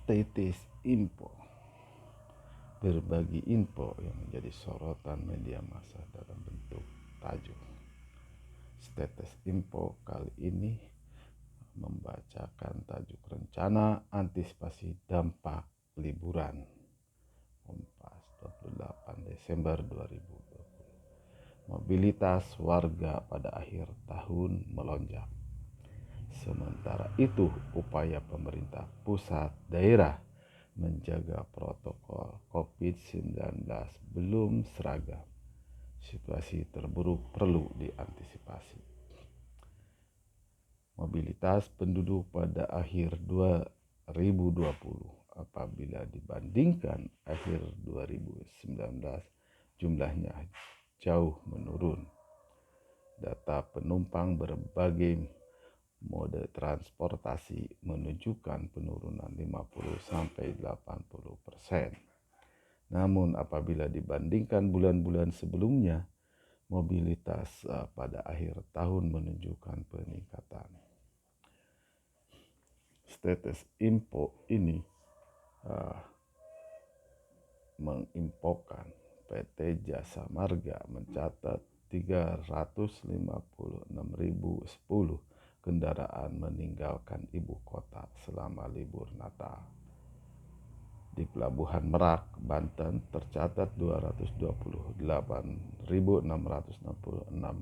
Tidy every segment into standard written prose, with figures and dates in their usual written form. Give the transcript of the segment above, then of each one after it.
Tetes Info, berbagi info yang menjadi sorotan media massa dalam bentuk tajuk. Tetes Info kali ini membacakan tajuk rencana antisipasi dampak liburan Kompas 28 Desember 2020. Mobilitas warga pada akhir tahun melonjak. Sementara itu, upaya pemerintah pusat daerah menjaga protokol COVID-19 belum seragam. Situasi terburuk perlu diantisipasi. Mobilitas penduduk pada akhir 2020 apabila dibandingkan akhir 2019 jumlahnya jauh menurun. Data penumpang berbagai mode transportasi menunjukkan penurunan 50-80%. Namun apabila dibandingkan bulan-bulan sebelumnya, mobilitas pada akhir tahun menunjukkan peningkatan. Status info ini menginfokan PT Jasa Marga mencatat 356.010 kendaraan meninggalkan ibu kota selama libur Natal. Di Pelabuhan Merak, Banten tercatat 228.666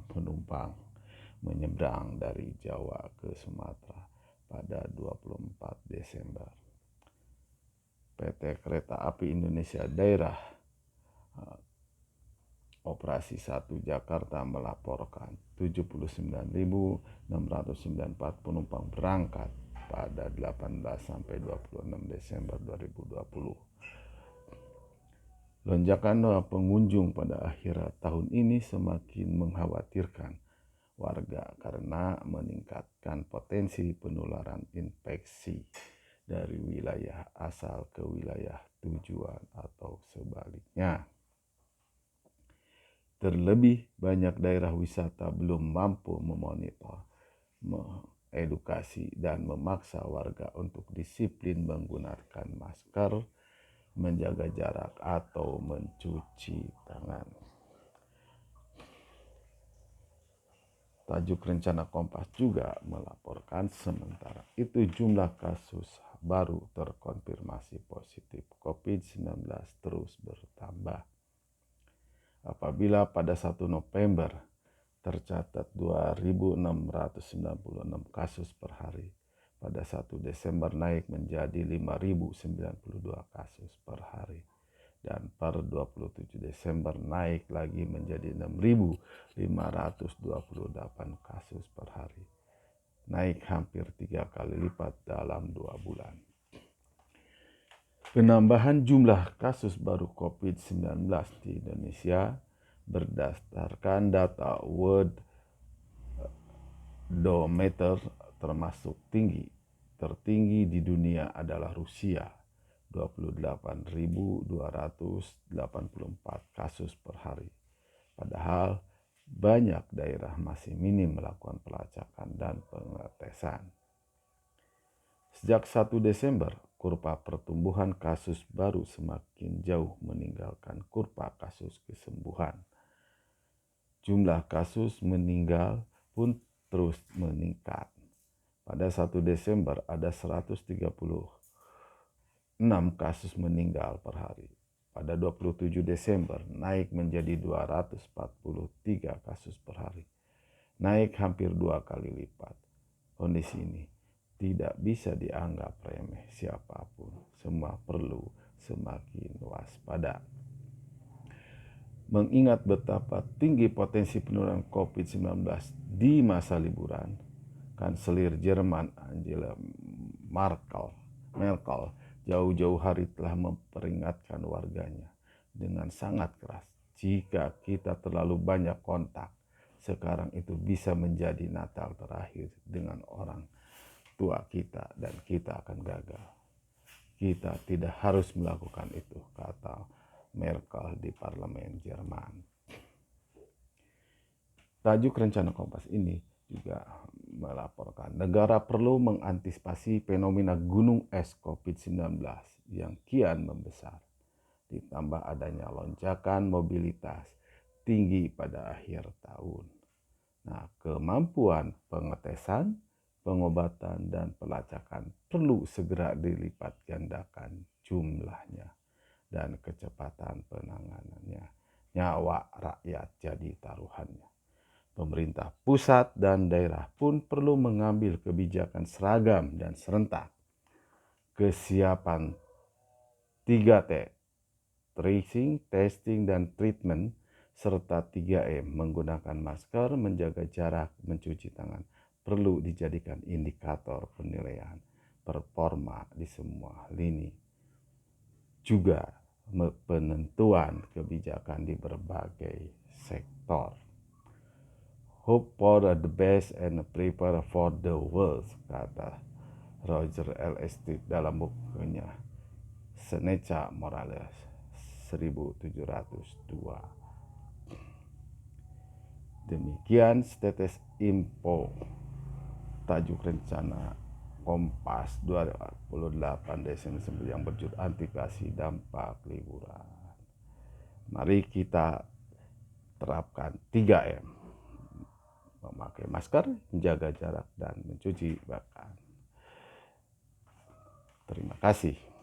penumpang menyeberang dari Jawa ke Sumatera pada 24 Desember. PT Kereta Api Indonesia Daerah Operasi 1 Jakarta melaporkan 79.694 penumpang berangkat pada 18 sampai 26 Desember 2020. Lonjakan pengunjung pada akhir tahun ini semakin mengkhawatirkan warga karena meningkatkan potensi penularan infeksi dari wilayah asal ke wilayah tujuan atau sebaliknya. Terlebih banyak daerah wisata belum mampu memonitor, mengedukasi dan memaksa warga untuk disiplin menggunakan masker, menjaga jarak atau mencuci tangan. Tajuk rencana Kompas juga melaporkan sementara itu jumlah kasus baru terkonfirmasi positif COVID-19 terus bertambah. Apabila pada 1 November tercatat 2.696 kasus per hari, pada 1 Desember naik menjadi 5.092 kasus per hari, dan per 27 Desember naik lagi menjadi 6.528 kasus per hari, naik hampir 3 kali lipat dalam 2 bulan. Penambahan jumlah kasus baru COVID-19 di Indonesia berdasarkan data World Dometer termasuk tertinggi di dunia adalah Rusia, 28.284 kasus per hari. Padahal banyak daerah masih minim melakukan pelacakan dan pengetesan. Sejak 1 Desember, kurva pertumbuhan kasus baru semakin jauh meninggalkan kurva kasus kesembuhan. Jumlah kasus meninggal pun terus meningkat. Pada 1 Desember ada 136 kasus meninggal per hari. Pada 27 Desember naik menjadi 243 kasus per hari. Naik hampir 2 kali lipat. Kondisi ini tidak bisa dianggap remeh siapapun. Semua perlu semakin waspada. Mengingat betapa tinggi potensi penularan COVID-19 di masa liburan, Kanselir Jerman Angela Merkel jauh-jauh hari telah memperingatkan warganya dengan sangat keras. Jika kita terlalu banyak kontak, sekarang itu bisa menjadi Natal terakhir dengan orang tua kita dan kita akan gagal. Kita tidak harus melakukan itu, kata Merkel di parlemen Jerman. Tajuk rencana Kompas ini juga melaporkan negara perlu mengantisipasi fenomena gunung es COVID-19 yang kian membesar, ditambah adanya lonjakan mobilitas tinggi pada akhir tahun. Nah, kemampuan pengetesan, pengobatan, dan pelacakan perlu segera dilipat gandakan jumlahnya dan kecepatan penanganannya. Nyawa rakyat jadi taruhannya. Pemerintah pusat dan daerah pun perlu mengambil kebijakan seragam dan serentak. Kesiapan 3T, tracing, testing, dan treatment, serta 3M, menggunakan masker, menjaga jarak, mencuci tangan, perlu dijadikan indikator penilaian performa di semua lini. Juga penentuan kebijakan di berbagai sektor. Hope for the best and prepare for the worst, kata Roger L. Estate dalam bukunya Seneca Morales 1702. Demikian setetes info tajuk rencana Kompas 28 Desember yang berjudul antisipasi dampak liburan. Mari kita terapkan 3M. Memakai masker, menjaga jarak, dan mencuci tangan. Terima kasih.